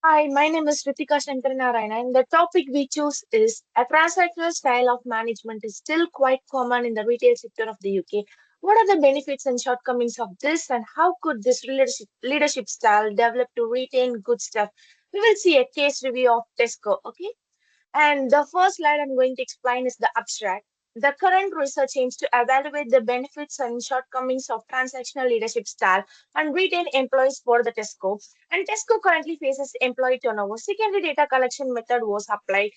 Hi, my name is Ritika Shankaranarayanan, and the topic we choose is a transactional style of management is still quite common in the retail sector of the UK. What are the benefits and shortcomings of this, and how could this leadership style develop to retain good stuff? We will see a case review of TESCO, okay? And the first slide I'm going to explain is the abstract. The current research aims to evaluate the benefits and shortcomings of transactional leadership style and retain employees for the TESCO. And TESCO currently faces employee turnover. Secondary data collection method was applied.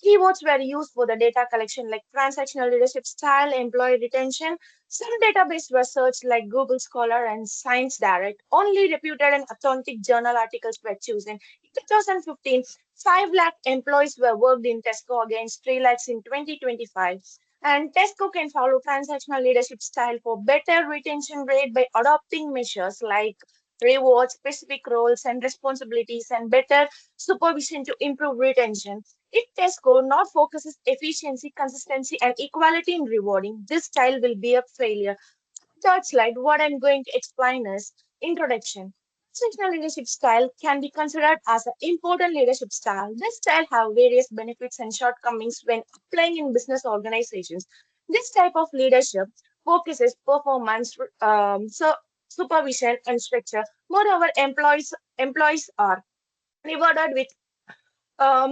Keywords were used for the data collection like transactional leadership style, employee retention. Some database were searched like Google Scholar and Science Direct. Only reputed and authentic journal articles were chosen. In 2015, 5 lakh employees were worked in Tesco against 3 lakhs in 2025. And Tesco can follow transactional leadership style for better retention rate by adopting measures like rewards, specific roles and responsibilities, and better supervision to improve retention. If Tesco not focuses efficiency, consistency, and equality in rewarding, this style will be a failure. Third slide, what I'm going to explain is introduction. Institutional leadership style can be considered as an important leadership style. This style have various benefits and shortcomings when applying in business organizations. This type of leadership focuses performance, supervision, and structure. Moreover, employees are rewarded with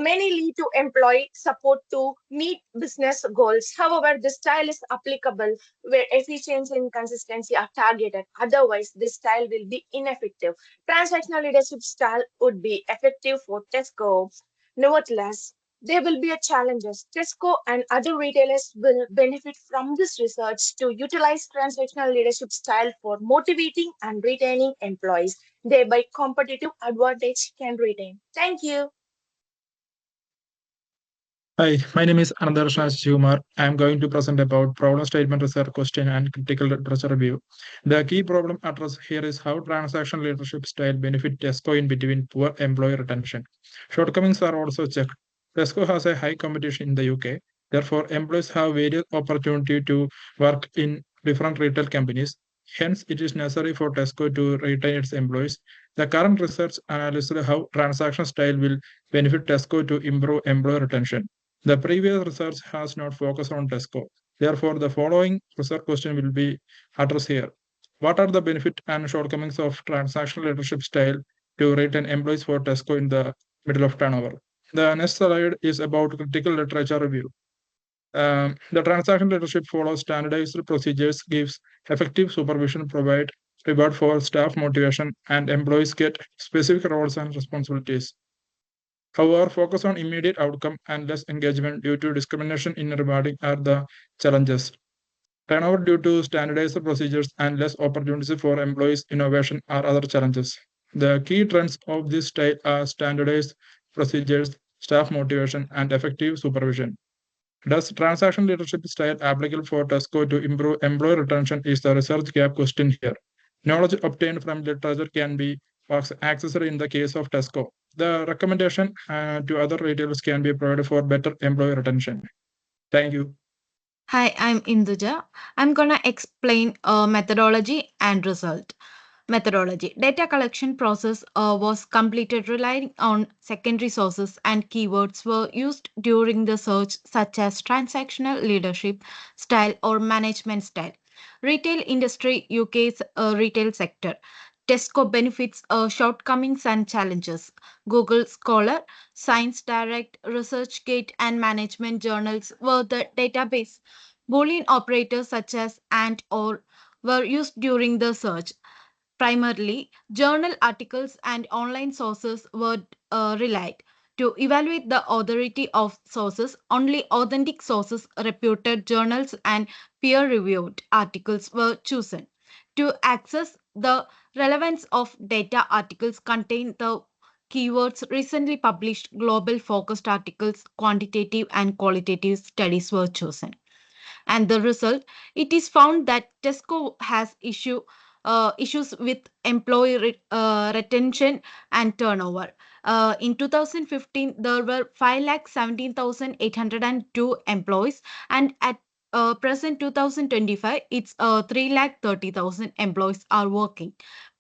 many lead to employee support to meet business goals. However, this style is applicable where efficiency and consistency are targeted. Otherwise, this style will be ineffective. Transactional leadership style would be effective for Tesco. Nevertheless, there will be a challenges. Tesco and other retailers will benefit from this research to utilize transactional leadership style for motivating and retaining employees. Thereby, competitive advantage can retain. Thank you. Hi, my name is Anandar Kumar. I am going to present about problem statement research question and critical literature review. The key problem addressed here is how transaction leadership style benefit TESCO in between poor employee retention. Shortcomings are also checked. TESCO has a high competition in the UK. Therefore, employees have various opportunity to work in different retail companies. Hence, it is necessary for TESCO to retain its employees. The current research analyzed how transaction style will benefit TESCO to improve employee retention. The previous research has not focused on TESCO. Therefore, the following research question will be addressed here. What are the benefit and shortcomings of transactional leadership style to retain employees for TESCO in the middle of turnover? The next slide is about critical literature review. The transaction leadership follows standardized procedures, gives effective supervision, provide reward for staff motivation, and employees get specific roles and responsibilities. However, focus on immediate outcome and less engagement due to discrimination in rewarding are the challenges. Turnover due to standardized procedures and less opportunities for employees innovation are other challenges. The key trends of this style are standardized procedures, staff motivation, and effective supervision. Does transaction leadership style applicable for TESCO to improve employee retention is the research gap question here. Knowledge obtained from literature can be accessory in the case of TESCO. The recommendation to other retailers can be provided for better employee retention. Thank you. Hi, I'm Induja. I'm gonna explain methodology and result. Methodology. Data collection process was completed relying on secondary sources and keywords were used during the search such as transactional leadership style or management style. Retail industry UK's retail sector. Tesco benefits, shortcomings and challenges. Google Scholar, Science Direct, ResearchGate, and management journals were the database. Boolean operators such as AND or were used during the search. Primarily, journal articles and online sources were relied. To evaluate the authority of sources, only authentic sources, reputed journals, and peer reviewed articles were chosen. To access the relevance of data, articles contain the keywords recently published global focused articles, quantitative and qualitative studies were chosen. And the result, it is found that Tesco has issues with employee retention and turnover. In 2015, there were 5,17,802 employees, and at present 2025, it's 330,000 employees are working.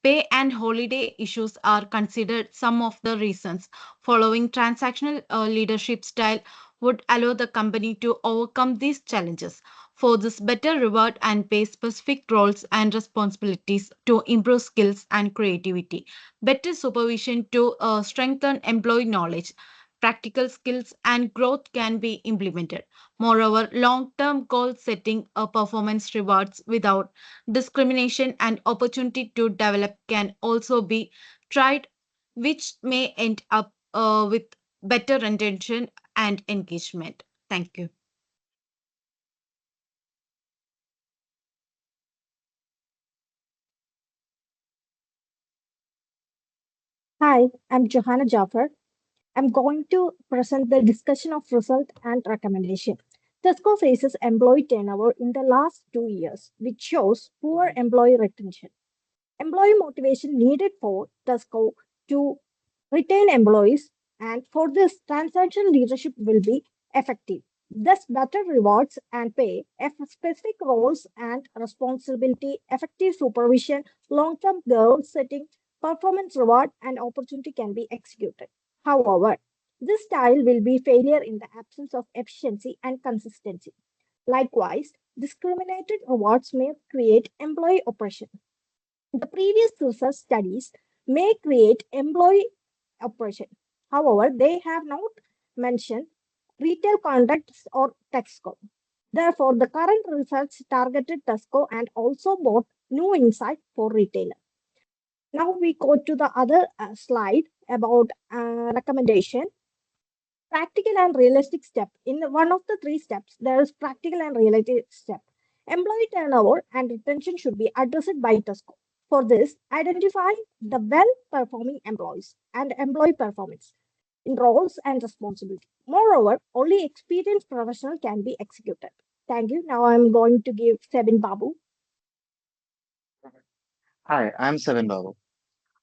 Pay and holiday issues are considered some of the reasons. Following transactional leadership style would allow the company to overcome these challenges. For this better reward and pay specific roles and responsibilities to improve skills and creativity. Better supervision to strengthen employee knowledge. Practical skills and growth can be implemented. Moreover, long term goal setting performance rewards without discrimination and opportunity to develop can also be tried, which may end up with better retention and engagement. Thank you. Hi, I'm Johanna Jaffer. I'm going to present the discussion of result and recommendation. TESCO faces employee turnover in the last 2 years, which shows poor employee retention. Employee motivation needed for TESCO to retain employees, and for this, transaction leadership will be effective. Thus, better rewards and pay, specific roles and responsibility, effective supervision, long term goal setting, performance reward, and opportunity can be executed. However, this style will be failure in the absence of efficiency and consistency. Likewise, discriminated rewards may create employee oppression. The previous research studies may create employee oppression. However, they have not mentioned retail contracts or Texco. Therefore, the current research targeted Tesco and also brought new insight for retailer. Now we go to the other slide about recommendation. Practical and realistic step. In one of the three steps, there is practical and realistic step. Employee turnover and retention should be addressed by TESCO. For this, identify the well-performing employees and employee performance in roles and responsibility. Moreover, only experienced professional can be executed. Thank you. Now I'm going to give Sebin Babu. Hi, I'm Seven Babu.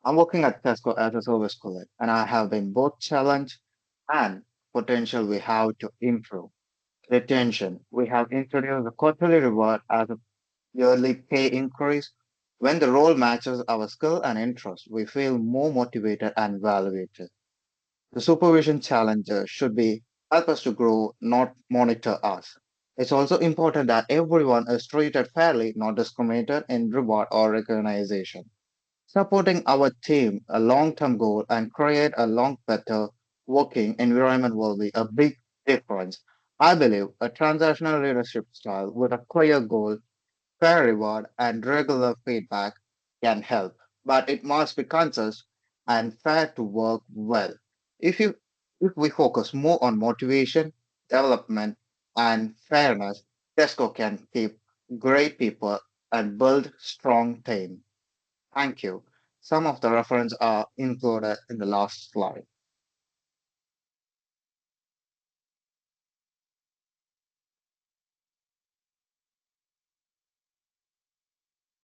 I'm working at TESCO as a service colleague, and I have been both challenged and potential we have to improve. Retention. We have introduced a quarterly reward as a yearly pay increase. When the role matches our skill and interest, we feel more motivated and valued. The supervision challenger should be help us to grow, not monitor us. It's also important that everyone is treated fairly, not discriminated in reward or recognition. Supporting our team, a long-term goal, and create a long, better working environment will be a big difference. I believe a transactional leadership style with a clear goal, fair reward, and regular feedback can help, but it must be conscious and fair to work well. If you if we focus more on motivation, development, and fairness, Tesco can keep great people and build strong team. Thank you. Some of the references are included in the last slide.